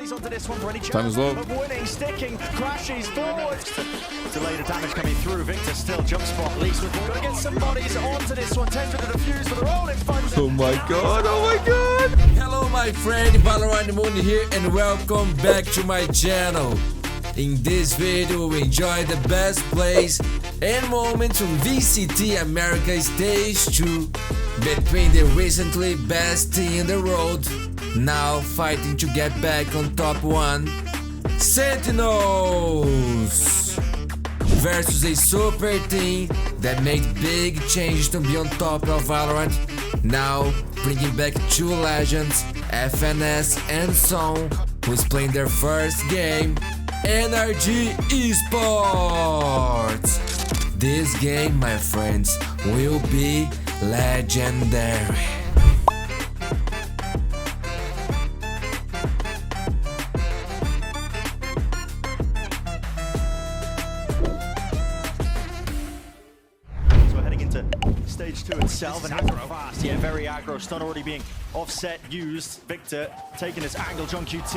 bodies onto this one for any Time chance is low. of winning, sticking, crashes forwards. Delay the damage coming through. Victor still jump spot. Leaks with gotta get some bodies onto this one. Tends to defuse, but they're all in front. Oh my god, oh my god. Hello my friend, Valorant Mundi here and welcome back to my channel. In this video we enjoy the best plays and moments from VCT America Stage 2 between the recently best team in the world, now fighting to get back on top 1, Sentinels versus a super team that made big changes to be on top of Valorant, now bringing back 2 legends, FNS and SEN, who's playing their first game, NRG Esports. This game, my friends, will be legendary. Stage 2 itself, and aggro fast, yeah, very aggro. Stun already being offset, used. Victor taking his angle, John QT.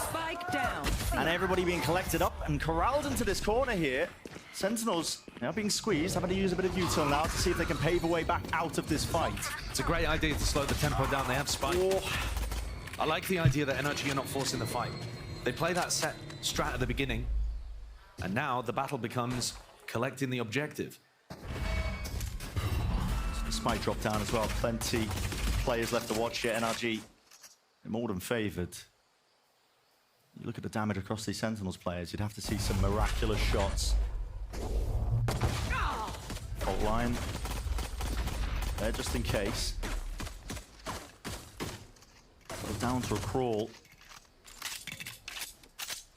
Spike down. And everybody being collected up and corralled into this corner here. Sentinels now being squeezed, having to use a bit of util now to see if they can pave a way back out of this fight. It's a great idea to slow the tempo down. They have Spike. Oh. I like the idea that NRG are not forcing the fight. They play that set strat at the beginning, and now the battle becomes collecting the objective. Spike drop down as well. Plenty players left to watch here. NRG more than favored. You look at the damage across these Sentinels players, you'd have to see some miraculous shots. Fault line there just in case. Down to a crawl.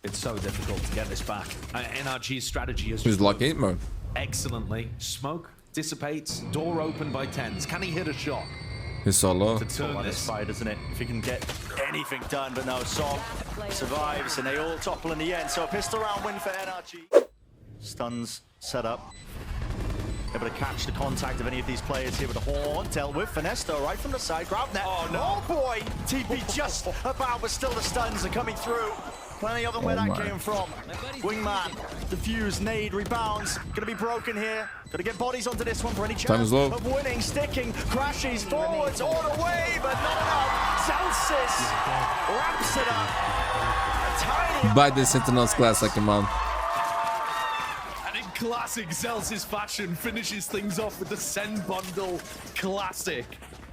It's so difficult to get this back. NRG's strategy is He's lock 8 mode. excellently. Smoke dissipates, door open by 10s. Can he hit a shot He's so low. to turn this? Fight, isn't it? If he can get anything done, but no, Song survives and they all topple in the end. So a pistol round win for NRG. Stuns set up. Able to catch the contact of any of these players here with the horn. Dealt with. Finesse though, right from the side. Grab net. Oh, no. Oh boy! TP just about, but still the stuns are coming through. Plenty of them where that came from. Wingman, defuse, nade, rebounds. Gonna be broken here. Gotta get bodies onto this one for any chance of winning, sticking, crashes forwards all the way, but no. Celsius wraps it up. Tiny. Buy the Sentinels classic, man. And in classic Celsius fashion, finishes things off with the SEN bundle classic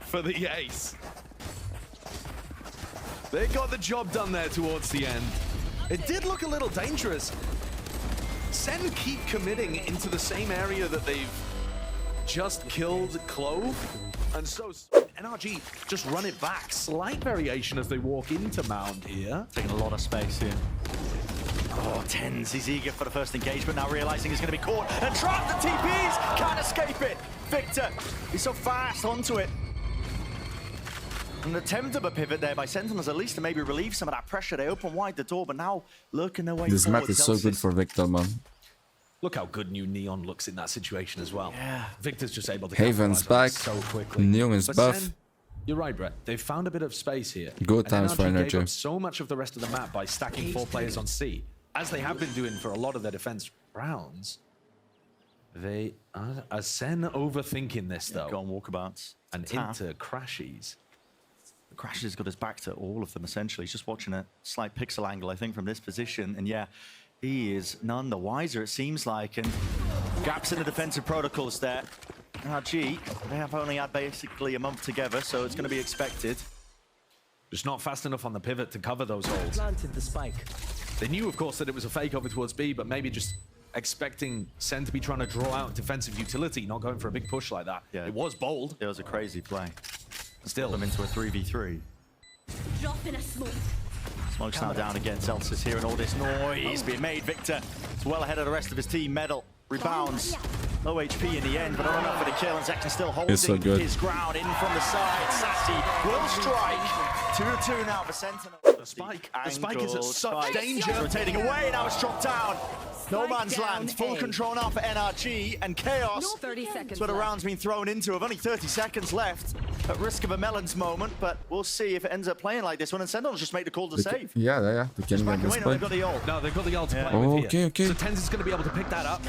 for the ace. They got the job done there towards the end. It did look a little dangerous. SEN keep committing into the same area that they've just killed Clove. And so NRG just run it back. Slight variation as they walk into Mound here. Taking a lot of space here. Oh, Tens, he's eager for the first engagement, now realizing he's going to be caught and trapped. The TPs can't escape it. Victor, he's so fast onto it. An attempt of a pivot there by Sentinels, at least to maybe relieve some of that pressure. They open wide the door, but now lurking their way This forward. map is so good for Victor, man. Look how good new Neon looks in that situation as well. Yeah. Victor's just able to Haven's back. so quickly. Neon is But buff. SEN, you're right, Brett. They've found a bit of space here. Good And times for NRG gave NRG. up so much of the rest of the map by stacking 4 players on C, as they have been doing for a lot of their defense rounds. They are SEN overthinking this though. Go on walkabouts. And Tap. into crashes. Crash has got his back to all of them, essentially. He's just watching a slight pixel angle, I think, from this position. And yeah, he is none the wiser, it seems like. And gaps in the defensive protocols there. NRG, they have only had basically a month together, so it's going to be expected. Just not fast enough on the pivot to cover those holes. Planted the spike. They knew, of course, that it was a fake over towards B, but maybe just expecting SEN to be trying to draw out defensive utility, not going for a big push like that. Yeah. It was bold. It was a crazy play. Still them into a 3v3. Drop in a smoke. Smoke's now down again. Celsius here and all this noise being made. Victor is well ahead of the rest of his team. Medal rebounds. Low HP in the end, but not enough for the kill. And Zek can still holding his ground in from the side. Sassy will strike. 2-2 now for Sentinel. the spike. The spike is at Angle, such spike. danger. Rotating away, now it's dropped down. No Spike man's down land, full A. control now for NRG, and chaos. 30 seconds That's what a left. round's been thrown into, with only 30 seconds left. At risk of a Melons moment, but we'll see if it ends up playing like this one, and Sentinels just make the call to save. Yeah. We can Back win this away, no, they've play. got the ult. No, they've got the ult to Yeah. play with here. Okay. So Tens is going to be able to pick that up.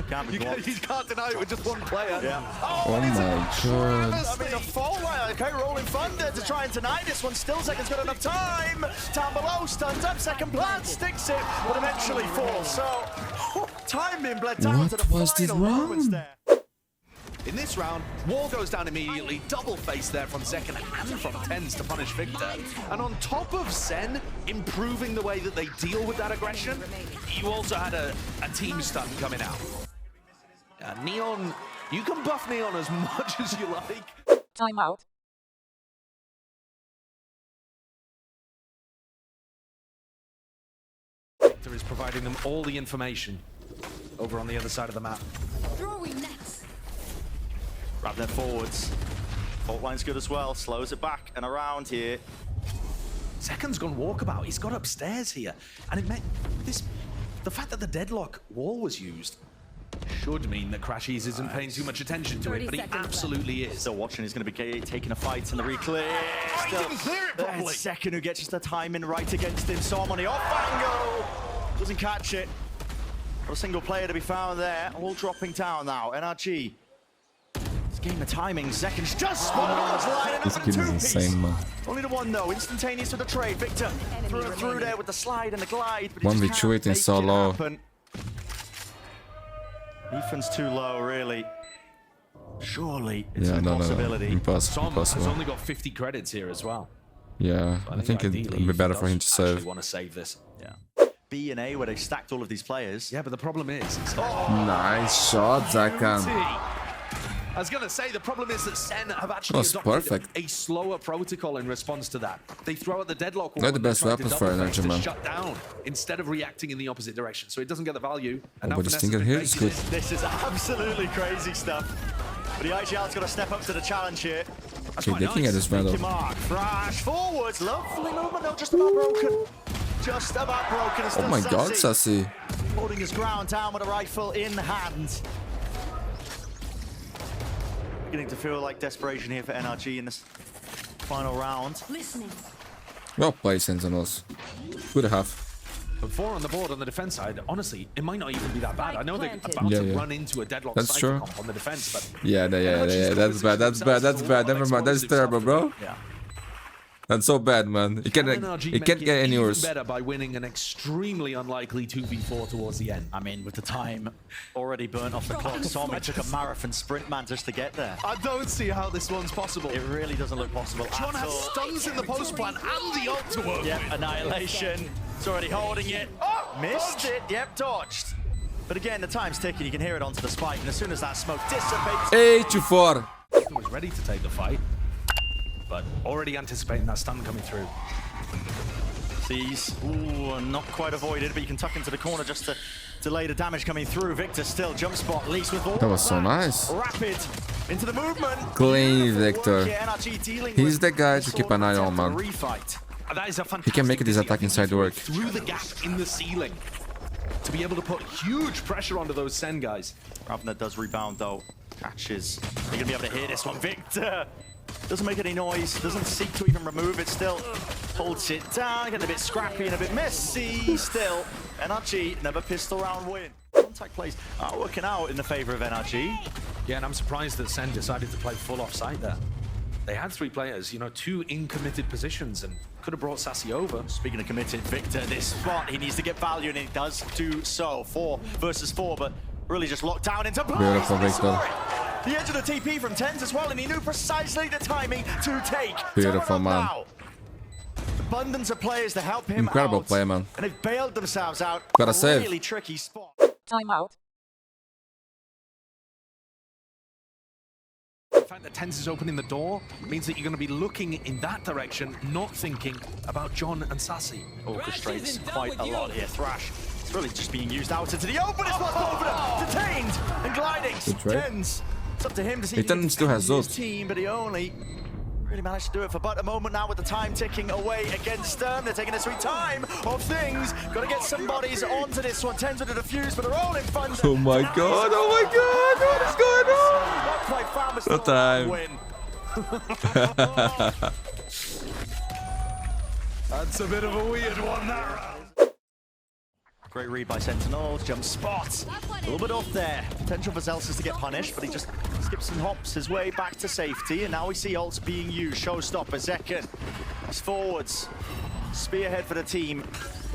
Can't be blocked. You can't deny it with just one player. Yeah. Oh my god. I mean, a fall right, okay, rolling thunder to try and deny this one. Still Second's got enough time. Down below, stuns up, second plant, sticks it, but eventually falls. So, time being bled down What to the was this final moments round? there. In this round, Wall goes down immediately, double face there from Second and from Tens to punish Victor. And on top of Sen improving the way that they deal with that aggression, you also had a team stun coming out. Neon, you can buff Neon as much as you like. Timeout. Victor is providing them all the information over on the other side of the map. Throwing nets. Grab their forwards. Fault line's good as well, slows it back and around here. Second's gone walkabout. He's got upstairs here. And it meant this. The fact that the deadlock wall was used should mean that Crashies isn't paying too much attention to it, 30 but he seconds left. absolutely is. Still watching, he's going to be taking a fight in the reclear. he didn't clear it properly. Second who gets just the timing right against him. SEN on the off angle. Doesn't catch it. Not a single player to be found there. All dropping down now. NRG. This game of timing. Seconds just spotted on the line. This Another kid is two-piece. insane, man. Only the one though. Instantaneous to the trade. Victor through there with the slide and the glide. But he 1v2 just can't it in make solo. happen. Defense too low, really. Surely it's Yeah, an no. impossibility. Impossible. Som has Impossible. only got 50 credits here as well. Yeah, I think it'd ideally be better he for him to does actually save. want to save this. Yeah. B and A where they stacked all of these players. Yeah, but the problem is, Nice shot, Zakan. I was going to say, the problem is that Sen have actually Was adopted perfect. a slower protocol in response to that. They throw out the deadlock wall They're the when best trying to weapons for double face NRG, to man. shut down instead of reacting in the opposite direction. So it doesn't get the value. And now but this FNS thing has been here is baited good. in. This is absolutely crazy stuff. But the IGL's got to step up to the challenge here. That's Okay, quite looking nice. at this battle. Thank you, Mark. Crash forwards. Lovely movement though, just about broken. Just about broken. It's Oh still my god, Sassy Sassy. holding his ground down with a rifle in hand. Beginning to feel like desperation here for NRG in this final round. Listening. Well played, Sentinels. Good half. But 4 on the board on the defense side, honestly, it might not even be that bad. I know they're Planted. about to Yeah. run into a deadlock That's cypher true. comp on the defense, but Yeah. That's bad. Never mind. That's terrible, bro. Yeah. That's so bad, man. It can't get any even worse. better by winning an extremely unlikely 2v4 towards the end. I mean, with the time already burnt off the clock, Tommy took a marathon sprint, man, just to get there. I don't see how this one's possible. It really doesn't look possible John at has all. stuns in the post plan and the ult to work Yep, with. annihilation. It's already holding it. Oh, missed it. Yep, dodged. But again, the time's ticking. You can hear it onto the spike, and as soon as that smoke dissipates, 8-4. He was ready to take the fight, but already anticipating that stun coming through. sees. Ooh, not quite avoided, but you can tuck into the corner just to delay the damage coming through. Victor still jump spot, least with all That was so nice. Rapid into the movement. Clean, Beautiful Victor. work here, NRG dealing He's with the guy to keep an eye on, attempt at man. a refight. That is a fantastic He can make this thing. attack inside work. Through the gap in the ceiling to be able to put huge pressure onto those Sen guys. Ravner does rebound though. Catches. You're gonna be able to hear this one. Victor doesn't make any noise, doesn't seek to even remove it, still holds it down, getting a bit scrappy and a bit messy. Still, NRG, another pistol round win. Contact plays are working out in the favor of NRG. Yeah, and I'm surprised that Sen decided to play full offside there. They had 3 players, you know, 2 in committed positions and could have brought Sassy over. Speaking of committed, Victor, this spot, he needs to get value and he does do so. 4 versus 4, but really just locked down into place. Beautiful, He saw Victor. it. The edge of the TP from Tens as well, and he knew precisely the timing to take. Beautiful, Turn man. now. Abundance of players to help him Incredible out. play, man. And they've bailed themselves out. Gotta A save. really tricky spot. Timeout. The fact that Tens is opening the door means that you're going to be looking in that direction, not thinking about John and Sassy. Orchestrates quite a lot here. Thrash, it's really just being used out into the open. It's what's over them. Detained and gliding. Good trade. Tens. It's up to him to see He if he can still has defend his those. team, but he only Really managed to do it for but a moment now with the time ticking away against SEN. They're taking a sweet time of things. Got to get some bodies onto this one. Tens with a defuse, but they're all in front. Oh my god, oh my god, what is going on? No time. Win. That's a bit of a weird one, that round. Great read by Sentinels, jump spot. A little bit off there. Potential for Zelsis to get punished, but he just skips and hops his way back to safety. And now we see ults being used. Showstopper, Zekken. He's forwards. Spearhead for the team.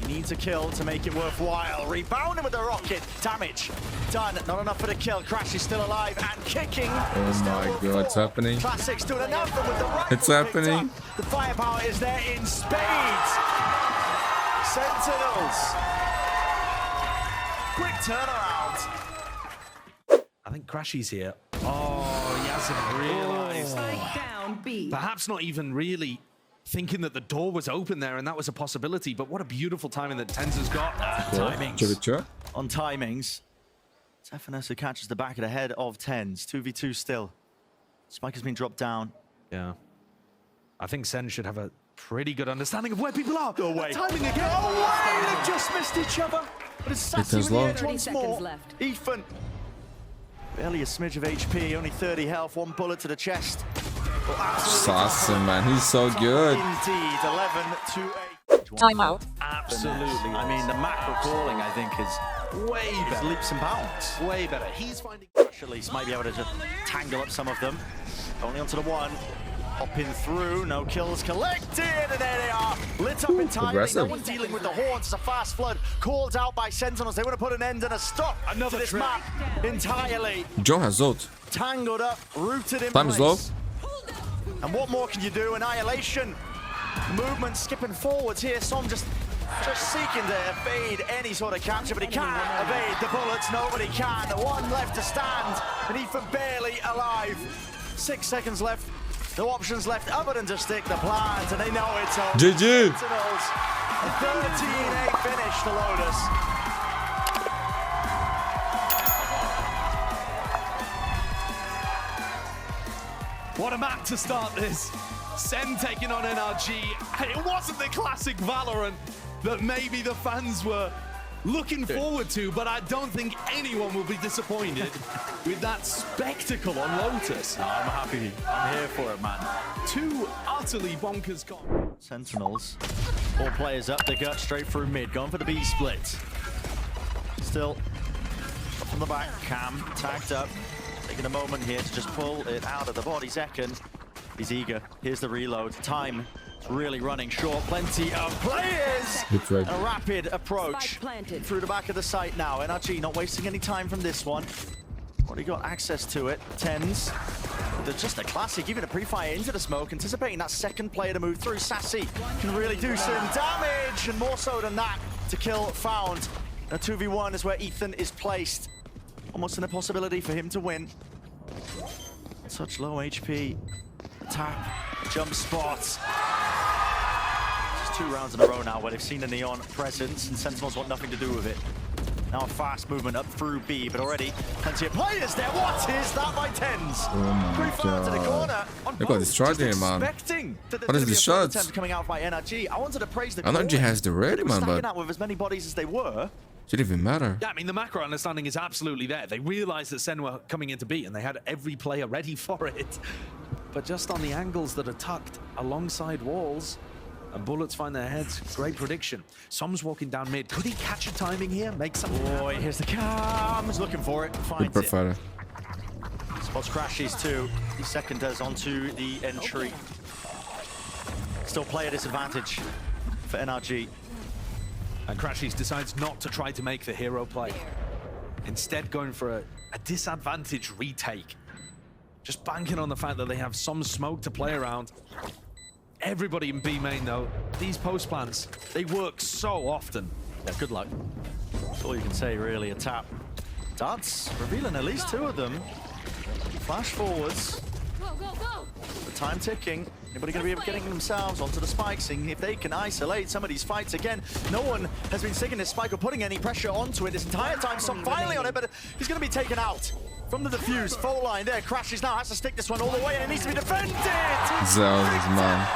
He needs a kill to make it worthwhile. Rebounding with the rocket. Damage done. Not enough for the kill. Crash is still alive and kicking. Oh my god, it's happening. Classics doing enough with the rifle It's happening. picked up. The firepower is there in spades. Sentinels. Quick turnaround. I think Crashy's here. Oh, he hasn't realized. Spike down B. Perhaps not even really thinking that the door was open there and that was a possibility, but what a beautiful timing that Tens has got. Timings. On timings. It's FNS who catches the back of the head of Tens. 2v2 still. Spike has been dropped down. Yeah. I think Sen should have a pretty good understanding of where people are. Go away. Timing again. Oh, way! They've just missed each other. But it's Sassy with the low. edge 30 once seconds more. left. Ethan. Barely a smidge of HP, only 30 health, one bullet to the chest. Sassy, man, he's so good. Indeed, 11 to 8. Timeout. Absolutely. I mean, the macro calling, I think, is way better. leaps and bounds. Way better. He's finding... At least might be able to just tangle up some of them. Only onto the one. Hopping through, no kills collected, and there they are, lit up entirely. Progressive. No one dealing with the horns. It's a fast flood called out by Sentinels. They want to put an end and a stop to this map entirely. Joe has ult. Tangled up, rooted in Time is low. place. And what more can you do? Annihilation. Movement skipping forwards here. SEN just seeking to evade any sort of capture, but he can't evade the bullets. Nobody can. One left to stand, and Ethan barely alive. 6 seconds left. No options left other than to stick the plant, and they know it's over. GG. Sentinels, a 13-8 finish to Lotus. What a map to start this. SEN taking on NRG. It wasn't the classic Valorant that maybe the fans were looking forward to, but I don't think anyone will be disappointed with that spectacle on Lotus. No, I'm happy. I'm here for it, man. Two utterly bonkers comps. Sentinels, all players up, they go straight through mid, going for the B split. Still, up from the back, Cam tagged up, taking a moment here to just pull it out of the body. Zekken, he's eager. Here's the reload. Time is really running short. Plenty of players. Good trade. A rapid approach Spike planted. through the back of the site now. NRG not wasting any time from this one. Already got access to it. Tens. They're just a classic, even a pre-fire into the smoke, anticipating that second player to move through. Sassy can really do some damage, and more so than that, to kill Found. A 2v1 is where Ethan is placed. Almost an impossibility for him to win. Such low HP. Tap, jump spots. Just 2 rounds in a row now where they've seen a Neon presence, and Sentinels want nothing to do with it. Now a fast movement up through B, but already plenty of players there. What is that by Tens? Oh my Pre-fire to the corner. On They got both. destroyed Just here, man. expecting that What is there'd be this a third shot? attempt coming out by NRG. I wanted to praise the NRG calling. has the red, They were man, stacking but out with as many bodies as they were. didn't even matter. Yeah, I mean, the macro understanding is absolutely there. They realized that SEN were coming into B, and they had every player ready for it. But just on the angles that are tucked alongside walls, and bullets find their heads. Great prediction. SEN's walking down mid. Could he catch a timing here? Make something Boy, here's the Cam. He's looking for it. Good Finds it. fighter. Spots crashes too. The second does onto the entry. Still play a disadvantage for NRG. And Crashies decides not to try to make the hero play. Instead going for a disadvantage retake. Just banking on the fact that they have some smoke to play around. Everybody in B main though, these post plants, they work so often. Yeah, good luck. That's all you can say really, a tap. Darts revealing at least 2 of them. Flash forwards. Go, go, go! The time ticking. Anybody going to be able getting themselves onto the spike, seeing if they can isolate some of these fights again. No one has been sticking this spike or putting any pressure onto it this entire time. So finally on it, but he's going to be taken out. from the defuse, full line there, crashes now, has to stick this one all the way, and it needs to be defended! Zelda's man.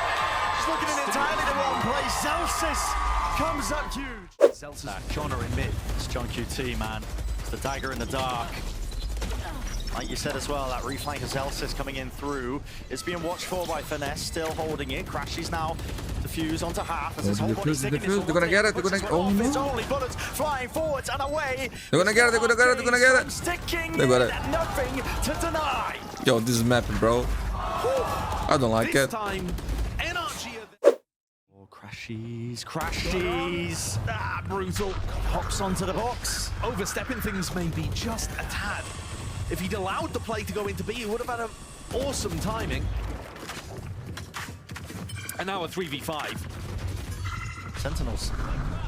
She's looking in entirely the wrong place. Celsius comes up huge. Celsius, Johnner in mid. It's John QT, man. It's the dagger in the dark. Like you said as well, that reflank of Celsius coming in through. It's being watched for by FNS, still holding it. Crashes now. Defuse onto half as his whole body sticking. They're gonna get it. They're gonna. Oh no! It's only bullets flying forwards and away. They're gonna get it. They're gonna get it. They're gonna get it. Sticking. They got it. Nothing to deny. Yo, this is mapping, bro. I don't like This it. time, NRG. Oh, crashes. Brutal. Hops onto the box. Overstepping things maybe just a tad. If he'd allowed the play to go into B, he would have had an awesome timing. And now a 3v5. Sentinels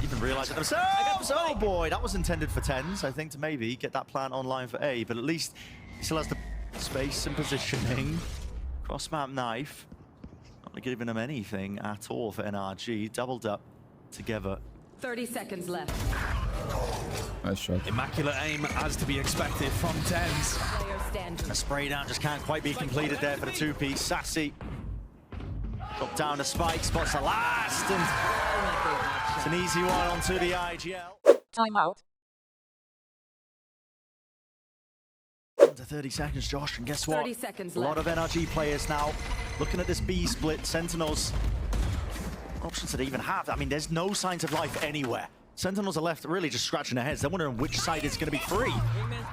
even realize it themselves. Oh boy, that was intended for 10s, I think, to maybe get that plant online for A, but at least he still has the space and positioning. Cross map knife. Not giving him anything at all for NRG. Doubled up together. 30 seconds left. Nice shot. Immaculate aim as to be expected from 10s. Player standing. A spray down just can't quite be completed there for the two-piece. Sassy. Drop down the spike, spots the last, and it's an easy one onto the IGL. Timeout. Under 30 seconds, Josh, and guess what? 30 seconds A lot of left. NRG players now looking at this B split. Sentinels, what options do they even have? I mean, there's no signs of life anywhere. Sentinels are left really just scratching their heads. They're wondering which side is going to be free.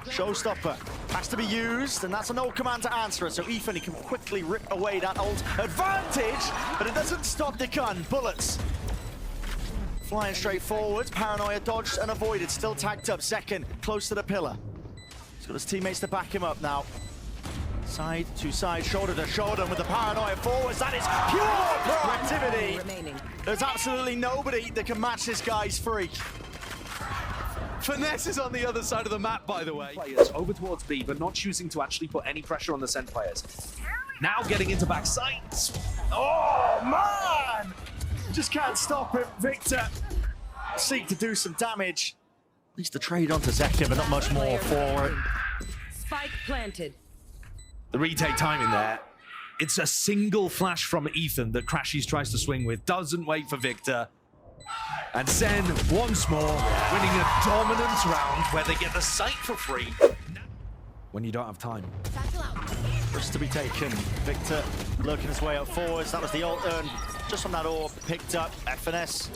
Showstopper has to be used, and that's an ult command to answer it. So Ethan, he can quickly rip away that ult advantage, but it doesn't stop the gun. Bullets flying straight forwards. Paranoia dodged and avoided. Still tagged up. Second, close to the pillar. He's got his teammates to back him up now. Side to side, shoulder to shoulder, and with the Paranoia forwards, that is pure proactivity. Remaining. There's absolutely nobody that can match this guy's freak. Finesse is on the other side of the map, by the way. Players over towards B, but not choosing to actually put any pressure on the Sen players. Now getting into back sights. Oh, man! Just can't stop it. Victor seek to do some damage. At least the trade onto Zekin, but not much more for it. Spike planted. The retake timing there. It's a single flash from Ethan that Crashies tries to swing with. Doesn't wait for Victor. And Sen, once more, winning a dominant round where they get the site for free. When you don't have time. First to be taken. Victor lurking his way up forwards. That was the ult earned just from that orb. Picked up. FNS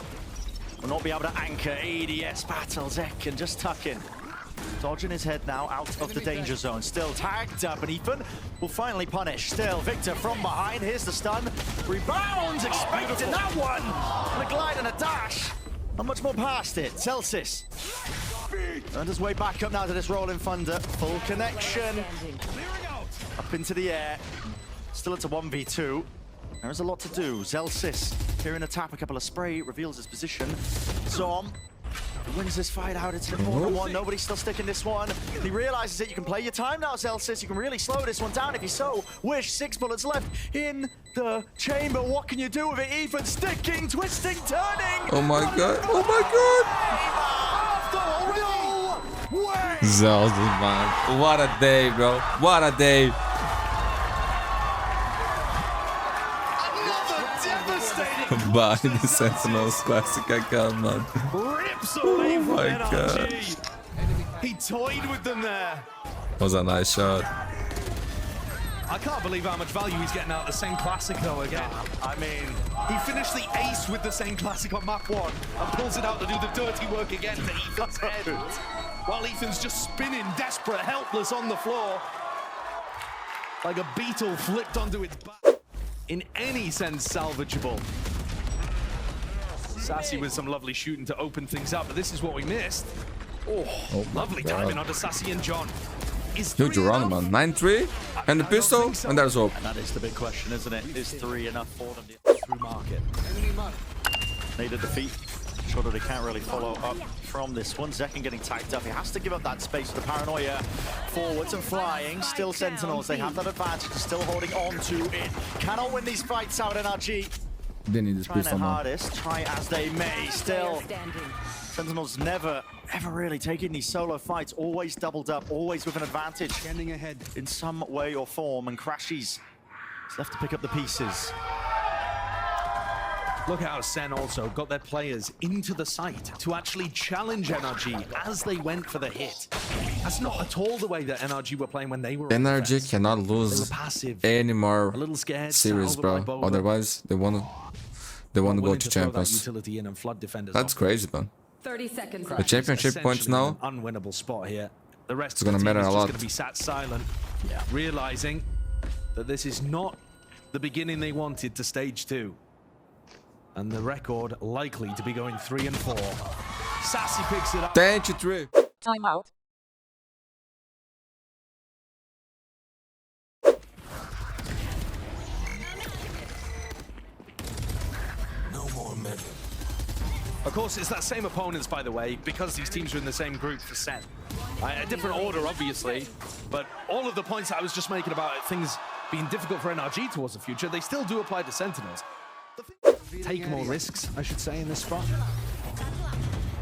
will not be able to anchor. ADS battle. Zekin just tucking. Dodging his head now out of the danger zone. Still tagged up, and Ethan will finally punish. Still, Victor from behind. Here's the stun. Rebounds, expecting that one. And a glide and a dash. Not much more past it. Celsius earned his way back up now to this rolling thunder. Full connection. Up into the air. Still it's a 1v2. There is a lot to do. Celsius hearing a tap, a couple of spray, reveals his position. S0M wins this fight out. It's an important one. Nobody's still sticking this one. He realizes that you can play your time now, Celsius. You can really slow this one down if you so wish. 6 bullets left in the chamber. What can you do with it? Ethan sticking, twisting, turning. Oh my god. Oh my god. No way. Zelda's man. What a day, bro. What a day. Another devastating Bye, the Sentinels classic icon, man. rips away from my NRG. God. He toyed with them there. Was a nice shot. I can't believe how much value he's getting out of the Sen Classico again. I mean, He finished the ace with the Sen Classic on map 1 and pulls it out to do the dirty work again to Ethan's head. While Ethan's just spinning, desperate, helpless on the floor. Like a beetle flipped onto its back. In any sense, salvageable. Sassy with some lovely shooting to open things up, but this is what we missed. Oh, lovely God. timing onto Sassy and John. Is Huge 3 run, enough? man. 9-3. And the I don't pistol. think so. And there's hope. and that is the big question, isn't it? Is 3 enough for them? Through market. Need a defeat. Sure that they can't really follow up from this one. Zekin getting tagged up. He has to give up that space for the Paranoia. Forwards and flying. Still Sentinels. They have that advantage. Still holding on to it. Cannot win these fights out, NRG. They need this Trying pistol their now. hardest, try as they may. Still, Standing. Sentinels never, ever really taking these solo fights. Always doubled up, always with an advantage. Standing ahead. In some way or form, and Crashies is left to pick up the pieces. Look at how SEN also got their players into the site to actually challenge NRG as they went for the hit. That's not at all the way that NRG were playing when they were on NRG defense. cannot They were lose passive, any more a little scared, series, sat over by bro. Boba. Otherwise, they want to Willing go to throw that champions. utility in and flood defenders That's off. crazy, man. 30 seconds The left. championship points Essentially now. an unwinnable spot here. The rest It's of the gonna team matter is a just lot. going to be sat silent, realizing that this is not the beginning they wanted to stage 2. And the record likely to be going 3 and 4. Sassy picks it up. Thank you, Trey. Timeout. Of course, it's that same opponents, by the way, because these teams are in the same group for SEN. A different order, obviously, but all of the points that I was just making about things being difficult for NRG towards the future, they still do apply to Sentinels. Take more risks, I should say, in this spot.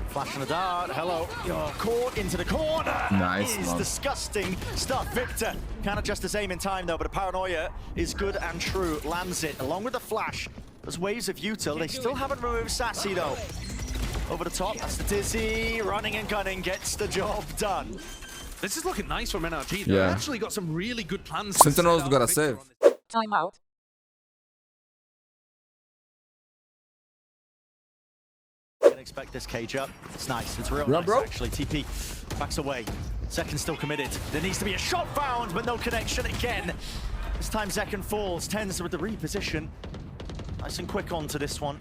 Flashing a dart, hello. You're caught into the corner. Nice, Is man. disgusting stuff. Victor can't adjust his aim in time, though, but a paranoia is good and true. Lands it, along with the flash. There's waves of util. They still haven't removed Sassy, though. Over the top, that's the Dizzy. Running and gunning gets the job done. This is looking nice from NRG. They've Yeah. actually got some really good plans. Sentinels to set gotta up Victor save. on this. Timeout. Didn't expect this cage up. It's nice. It's real Yeah, nice, bro. actually. TP backs away. Second still committed. There needs to be a shot found, but no connection again. This time Zekken falls. Tens with the reposition. Nice and quick onto this one.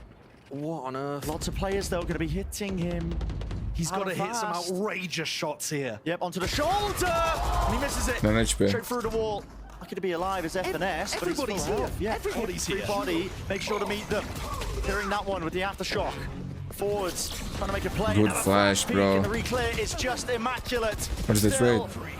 What on earth? Lots of players, though, going to be hitting him. He's got to hit some fast. outrageous shots here. Yep, onto the shoulder. And he misses it. 9 HP. Straight through the wall. Lucky to be alive as FNS, but he's everybody's full here. health. Yeah, Everybody's here. Everybody, make sure to meet them. Clearing that one with the aftershock. Forwards, trying to make a play. Good And a flash, peek, bro. And the reclear is just immaculate. What is this Still, raid?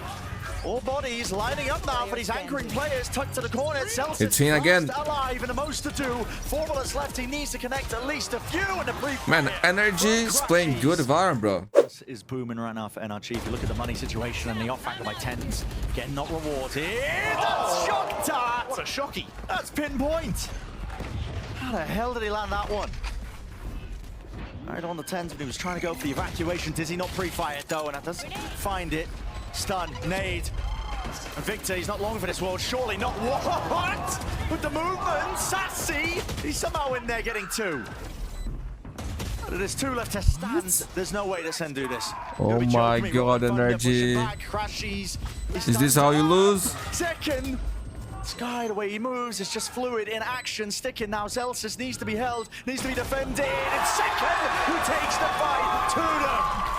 all bodies lining up now for these anchoring players. Tucked to the corner. Celsius It's in again. last alive and the most to do. 4 bullets left. He needs to connect at least a few in the pre-fire. Man, NRG is playing good Valorant, bro. This is booming right now for NRG. If you look at the money situation and the off angle by Tens, getting not rewarded. That's shock dart. What a shocky. That's pinpoint. How the hell did he land that one? Right on the Tens, but he was trying to go for the evacuation. Dizzy not pre-fired though, and that does find it. Stun, nade. And Victor, he's not long for this world. Surely not. What? With the movement, Sassy. He's somehow in there getting 2. But there's 2 left to stand. There's no way to SEN do this. Oh You'll be my joking me, God, Thunder pushing NRG. back, Crashies. Is this how you lose? Second. Sky, the way he moves, it's just fluid in action. Sticking now, Celsius needs to be held, needs to be defended. It's Second who takes the fight to them.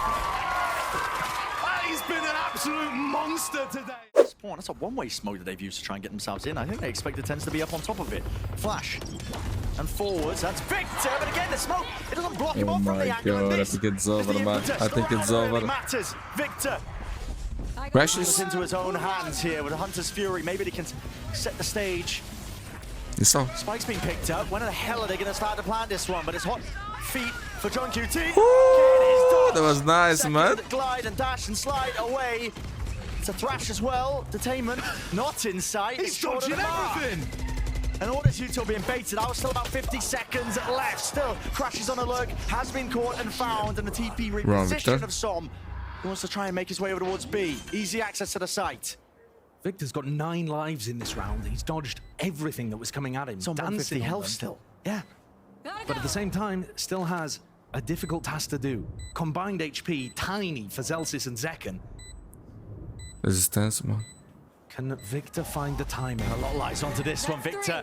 He's been an absolute monster today. Spawn, that's a one-way smoke that they've used to try and get themselves in. I think they expect the Tens to be up on top of it. Flash. And forwards, that's Victor, but again the smoke, it doesn't block him Oh off from my the angle. God, and I this think it's is over, the man. impetus. I think No it's matter, over. It matters. Victor Precious. into his own hands here with a Hunter's Fury. Maybe they can set the stage. You saw. Spike's been picked up. When the hell are they going to start to plant this one? But it's hot feet for John QT. Ooh, that was nice, Second man. glide and dash and slide away. It's a thrash as well. Detainment not in sight. He's It's short of dodging the mark. everything. And all this util being baited out. Still about 50 seconds left. Still crashes on a lurk. Has been caught and found. And the TP Wrong, reposition Victor. of SEN. He wants to try and make his way over towards B. Easy access to the site. Victor's got 9 lives in this round. He's dodged everything that was coming at him. It's on 150 dancing on health them. still. Yeah. But at the same time, still has a difficult task to do. Combined HP, tiny for Celsius and Zekken. Resistance, man. Can Victor find the timing? A lot lies onto this one, Victor.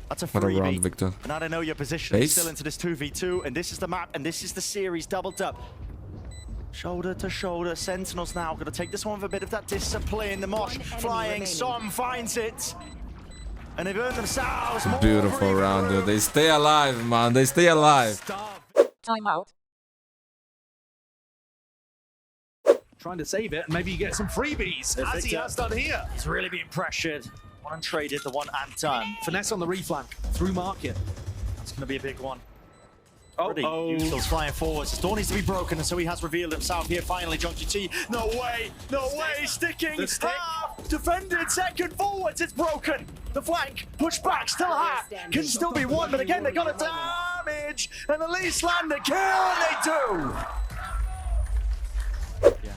That's a What a freebie. round, Victor. And I don't know your position. Ace. Still into this 2v2, and this is the map, and this is the series doubled up. Shoulder to shoulder, Sentinels now going to take this one with a bit of that discipline. The Mosh flying, SEN finds it. And they've earned themselves more Beautiful breathing round, room. dude. They stay alive, man. They stay alive. Starve. Timeout. Trying to save it, and maybe you get some freebies, as he Victor. has done here. He's really being pressured. One untraded, the one and done. Finesse on the reflank, through market. It's going to be a big one. Oh, Usel's flying forwards. His door needs to be broken, and so he has revealed himself here finally. Junkie T, no way, sticking. The stick. Defended, second forwards, it's broken. The flank, push back, still hot. Can still be won, but again, they got a damage. And the least land a kill, and they do. Yeah,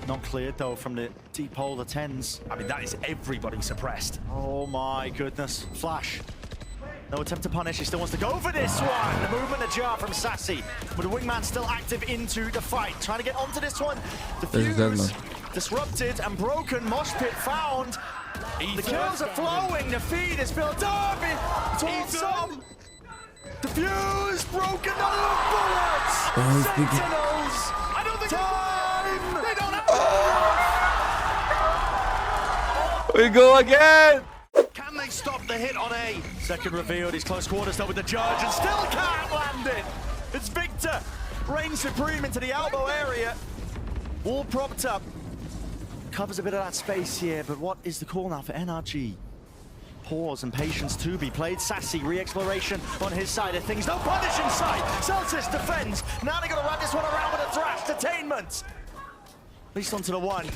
not cleared though from the deep hole, the 10s. I mean, that is everybody suppressed. Oh my goodness, Flash. No attempt to punish, he still wants to go for this one. The movement ajar from Sassy, but the wingman still active into the fight. Trying to get onto this one. Diffuse, disrupted and broken. Mosh pit found. The kills are flowing, the feed is built up. It's awesome. Diffuse, broken, no bullets. Sentinels. I don't think time. They don't have We go again. Can they stop the hit on A? Second revealed, he's close quarters though with the judge and still can't land it. It's Victor, reigns supreme into the elbow area. Wall propped up. Covers a bit of that space here, but what is the call now for NRG? Pause and patience to be played. Sassy, re-exploration on his side of things. No punish inside. Celsius defends. Now they're gonna wrap this one around with a thrash. Detainment. At least onto the one.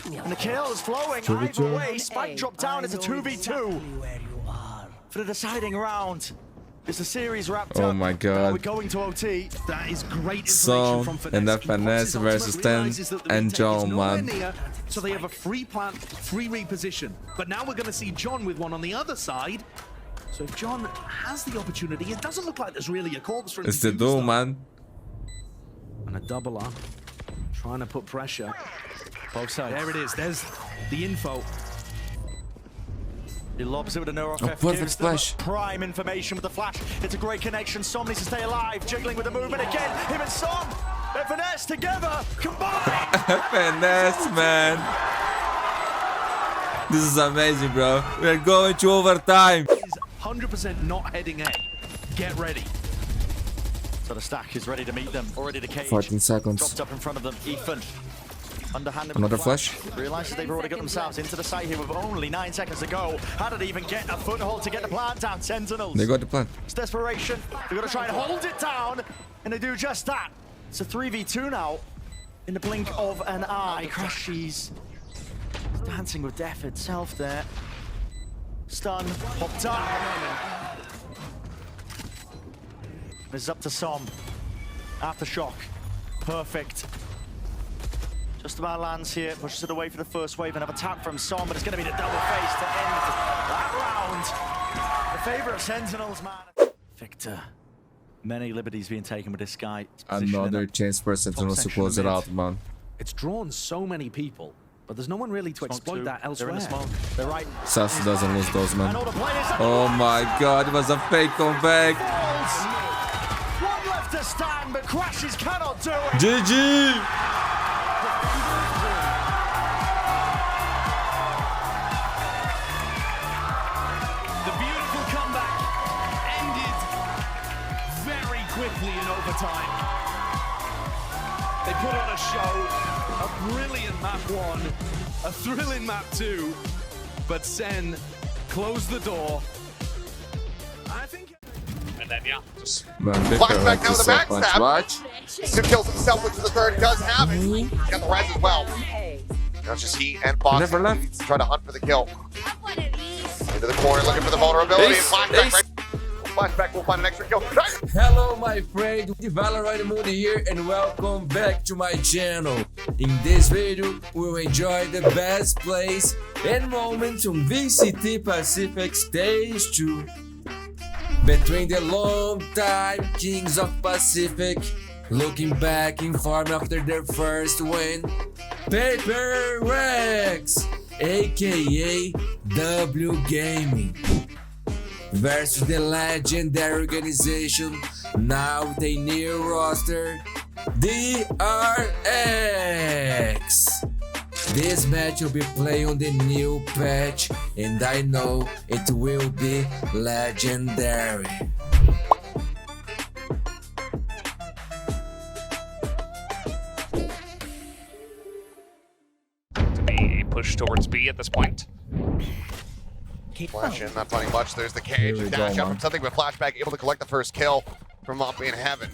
And the kill is flowing either way. Spike dropped down. It's a 2v2 for the deciding round. Is the series wrapped up? Oh my god. We're going to OT. That is great So, information from and FNS. FNS versus 10 and John, man. So they have a free plant, free reposition. But now we're going to see John with one on the other side. So if John has the opportunity, it doesn't look like there's really a corpse for him. It's the duel, man. And a doubler. Trying to put pressure. Both sides. There it is. There's the info. He lobs it with a neuro Oh, perfect splash. Prime information with the flash. It's a great connection. Som needs to stay alive. Jiggling with the movement again. Him and Som. FNS together. Combined. FNS, man. This is amazing, bro. We're going to overtime. He's 100% not heading A. Get ready. So the stack is ready to meet them. Already the cage. 14 seconds. Dropped up in front of them. Ethan. Underhanded Another with the flash. Realizes they've already got themselves into the site here with only 9 seconds to go. How did they even get a foothold to get the plant down? Sentinels. They got the plan. It's desperation. They're going to try and hold it down. And they do just that. It's a 3v2 now. In the blink of an eye. Crashies. Dancing with death itself there. Stun. Popped up. This is up to Som. Aftershock. Perfect. Just about lands here, pushes it away for the first wave, and have a tap from Som, but it's going to be the double face to end that round. The favour of Sentinels, man. Victor. Many liberties being taken with this guy. Another chance for Sentinels to close it out, man. It's drawn so many people, but there's no one really to exploit that elsewhere. They're in the smoke. They're right. Sassy doesn't lose those, man. And all the players. Oh my god, it was a fake comeback. One left to stand, but Crashes cannot do it. GG! The beautiful comeback ended very quickly in overtime. They put on a show, a brilliant map 1, a thrilling map 2, but Sen closed the door. I think... And then, yeah, just Man, Flashback now with a backstab. Watch. 2 kills himself, which is the third. He does have it. Got the res as well. Now it's just he and Fox Never left. try to hunt for the kill. Into the corner, looking for the vulnerability. Ace, Flashback, ace. right? Flashback will find an extra kill. Hello my friend, Valorant Mundi here and welcome back to my channel. In this video, we'll enjoy the best plays and moments from VCT Pacific Stage 2. Between the long-time Kings of Pacific, looking back in form after their first win, Paper Rex, aka W Gaming, versus the legendary organization, now with a new roster, DRX. This match will be played on the new patch, and I know it will be legendary. to be a push towards B at this point. Flash in, not finding much. There's the cage. Here we Dash go, out man. from something, but Flashback able to collect the first kill from up in heaven.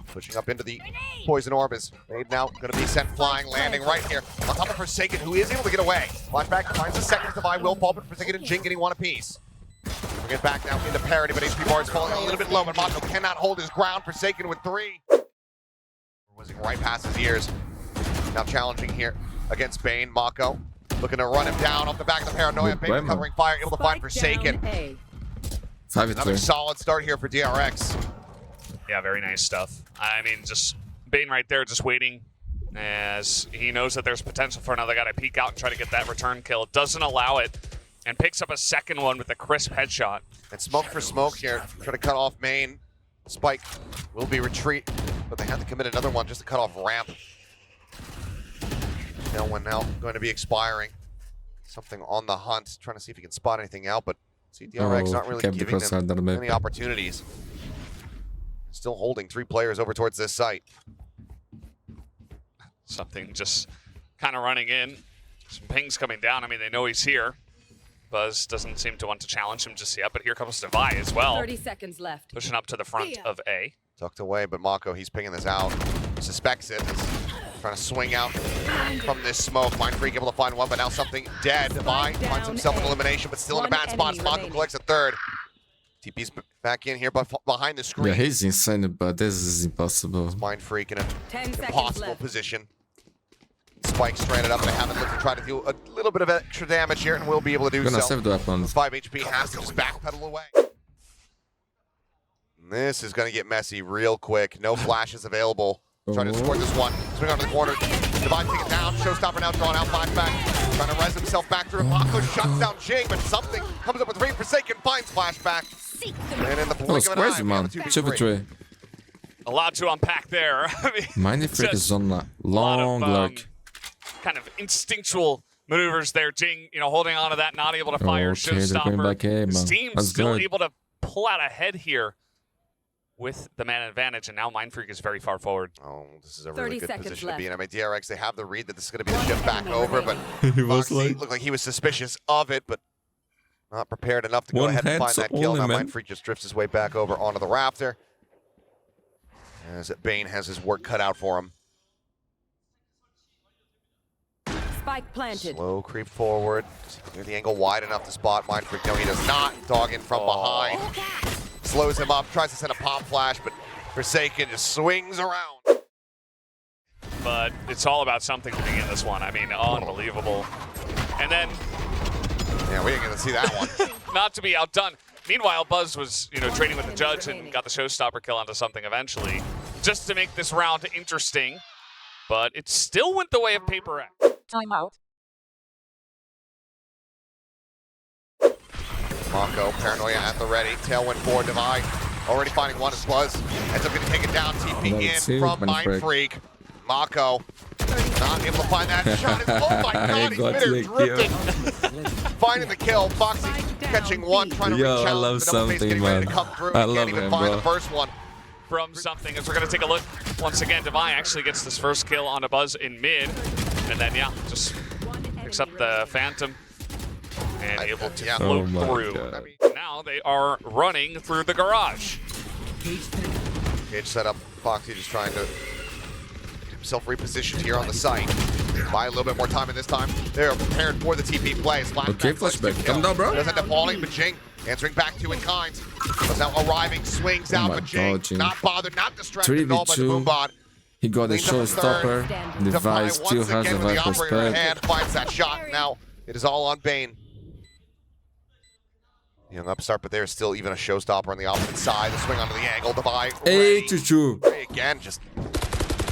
Pushing up into the poison orb is made now. Going to be sent flying, landing right here on top of Forsaken, who is able to get away. Flashback finds the second Divide, will fall, but Forsaken and Jing getting one apiece. We'll get back now into parity, but HP bar is falling a little bit low, but Mako cannot hold his ground. Forsaken with 3. Whizzing right past his ears. Now challenging here against Bane. Mako looking to run him down off the back of the paranoia. Bane recovering fire, able to find Forsaken. Another solid start here for DRX. Yeah, very nice stuff. I mean, just Bane right there, just waiting as he knows that there's potential for another guy to peek out and try to get that return kill. Doesn't allow it and picks up a second one with a crisp headshot. And smoke for smoke here, try to cut off main. Spike will be retreat, but they have to commit another one just to cut off ramp. No one now going to be expiring. Something on the hunt, trying to see if he can spot anything out, but DRX not really giving them any opportunities. Still holding 3 players over towards this site. Something just kind of running in. Some pings coming down. I mean, they know he's here. Buzz doesn't seem to want to challenge him just yet, but here comes Devi as well. 30 seconds left. Pushing up to the front of A. Tucked away, but Mako, he's pinging this out. Suspects it. Is trying to swing out from this smoke. Mind Freak able to find one, but now something dead. Devi finds himself an elimination, but still in a bad spot. Mako collects a third. TP's back in here, but behind the screen. Yeah, he's insane, but this is impossible. Mind Freak in an impossible position. Spike stranded up, and they haven't looked to try to do a little bit of extra damage here, and will be able to do Gonna so. save the weapons. 5 HP has to just backpedal away. This is going to get messy real quick. No flashes available. Trying to score this one. Swing onto the corner. Divine take it down. Showstopper now drawn out. Flashback. Trying to res himself back through. Mako shuts down Jing, but something comes up with 3. Forsaken finds Flashback. And in the blink of an eye, crazy, man. 2v3. A lot to unpack there. I mean, Mind Freak is on a long lurk. Kind of instinctual maneuvers there. Jing, you know, holding on to that, not able to fire. Okay, they're going back A, man. His team That's still good. able to pull out ahead here with the man advantage, and now Mind Freak is very far forward. Oh, this is a really 30 good seconds position to be in. I left. mean, DRX, they have the read that this is going to be the shift back over, but He was Foxy like- looked like he was suspicious of it, but not prepared enough to go One ahead and head, find so that kill. only, Now man. Mind Freak just drifts his way back over onto the rafter. As Bane has his work cut out for him. Spike planted. Slow creep forward. Clear the angle wide enough to spot Mind Freak. No, he does not. Dog in from behind. Slows him up. Tries to send a pop flash, but Forsaken just swings around. But it's all about something to begin this one. I mean, unbelievable. And then, Yeah, we didn't get to see that one. not to be outdone. Meanwhile, Buzz was, you know, trading with the judge and got the showstopper kill onto something eventually, just to make this round interesting. But it still went the way of Paper X. Timeout. Mako, Paranoia at the ready. Tailwind for Devi. Already finding one as Buzz. Ends up getting taken down. TP Let's in see, from Mind Mind Freak. Mako not able to find that shot. Oh my god, he's Got midair licked, drifting. Finding the kill. Foxy catching one, trying to Yo, reach I out. love The double face something, getting ready man. to come through. I He love can't even him, find bro. the first one. From something, as we're going to take a look once again. Devi actually gets this first kill onto Buzz in mid, and then yeah, just picks up the Phantom and able to yeah. float Oh my through. God. I mean, Now they are running through the garage. Cage setup. Foxy just trying to get himself repositioned here on the site. Buy a little bit more time in this time. They're prepared for the TP plays. Okay, flashback. Come down, bro. Does end up falling, but Jing answering back to in kind. Was now arriving, swings Oh out, my but Jing God, Jing. not bothered, not distracted at all by the 3v2. Boombot. He got a Leans up the third. showstopper. Devi still once has again a with the Viper's operator in pad. hand, finds that shot. Now it is all on Bane. Young upstart, but there's still even a showstopper on the opposite side. The swing onto the angle. Devi 8-2. again, just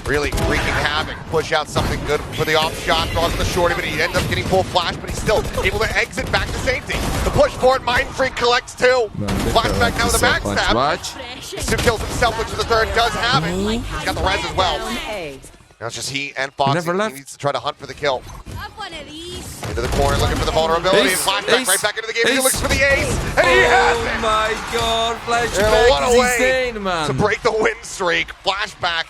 really wreaking havoc. Push out something good for the off shot. Draws the shorty, but he ends up getting full flash, but he's still able to exit back to safety. The push forward, Mind Freak collects 2. Flashback now with a backstab. Watch. Sim kills himself, which is the third, does have it. He's got the res as well. A. Now it's just he and Foxy. Never left. He needs to try to hunt for the kill. Into the corner, looking for the vulnerability. Ace, And flashback ace, right back into the game. He ace. looks for the ace, and he has Oh it! my god, And flashback what a is way insane, man. to break the win streak. Flashback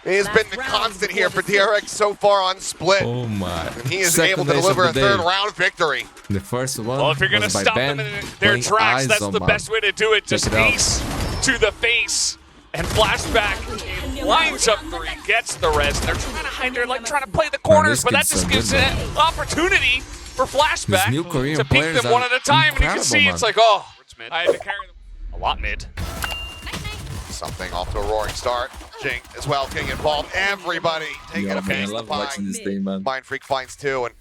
He has been the constant here for DRX so far on Split. Oh my. And he is Second able to ace deliver a of the day. third round victory. The first one. Well, if you're going to was by stop Ben them in their playing tracks, eyes that's on the man. best way to do it. Just Check it out. ace to the face and flashback. Lines up 3, gets the res. They're trying to hide, they're like trying to play the corners, this but that kid's just so gives good, an opportunity for flashback These new Korean to peek players them one are at a time. And you can incredible, see man. it's like, oh, I had to carry them a lot mid. Something off to a roaring start. Jing as well getting involved. Everybody taking Yo, a man, I piece of love the pie. watching this thing, man. Mind Freak finds 2, and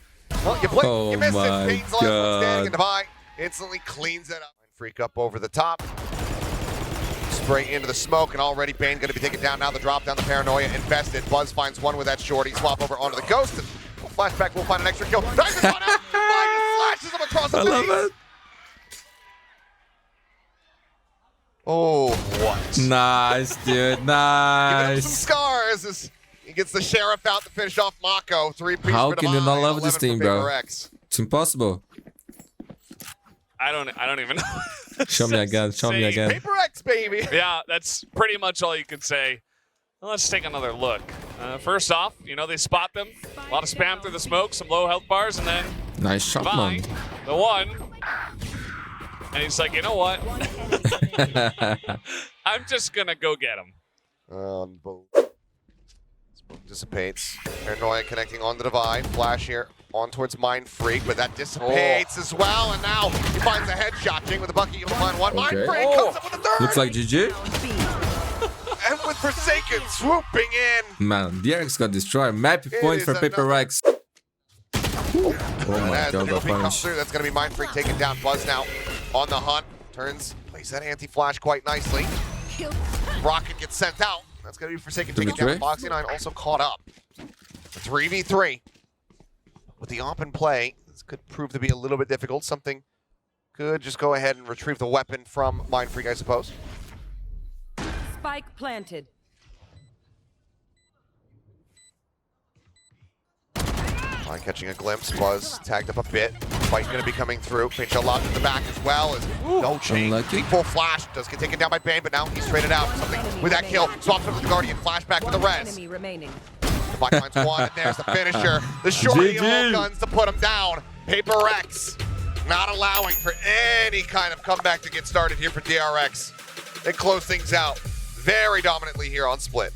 well, you blink, Oh you miss my it. Pain's the last one standing, God. and Divine instantly cleans it up. Mind Freak up over the top. Spray into the smoke, and already Bane going to be taken down. Now the drop down, the paranoia invested. Buzz finds one with that shorty. Swap over onto the ghost, and flashback will find an extra kill. Diamond one out. Divine just slashes him across the I love face. it. Oh, What? Nice, dude. giving him some Nice. scars as he gets the sheriff out to finish off Mako. 3-piece How for can you Divine, not love this 11 team, for bro? Paper X. It's impossible. I don't even know. Show me again. Show me again. Paper X, baby. Yeah, that's pretty much all you could say. Well, let's take another look. First off, you know, they spot them. A lot of spam through the smoke, some low health bars, and then Nice shot, man. Divine, the one. And he's like, you know what? I'm just going to go get him. Smoke dissipates. Paranoia connecting on the Divine. Flash here on towards Mind Freak, but that dissipates as well. And now he finds a headshot. Jing with the bucket. Able to find one. Mind Okay. Freak comes up with a third. Looks like GG. And with Forsaken swooping in. Man, DRX got destroyed. Map point is for Paper another- Rex. Oh And my as the god, new that peek comes punish. through, that's going to be Mind Freak taking down Buzz now on the hunt. Plays that anti-flash quite nicely. Rocket gets sent out. That's going to be Forsaken taking down. 3v3? Foxy 9 also caught up. 3v3. With the op in play, this could prove to be a little bit difficult. Something could just go ahead and retrieve the weapon from Mind Freak, I suppose. Spike planted. Catching a glimpse. Buzz tagged up a bit. Fight going to be coming through. Pinch locked in the back as well. As no chain. Unlucky. Full flash. Does get taken down by Bane, but now he's traded out. Something with that kill. Swaps over to the Guardian. Flashback with the res. Enemy remaining. Divine finds one, and there's the finisher. The shorty of all GG. guns to put him down. Paper X not allowing for any kind of comeback to get started here for DRX. They close things out very dominantly here on Split.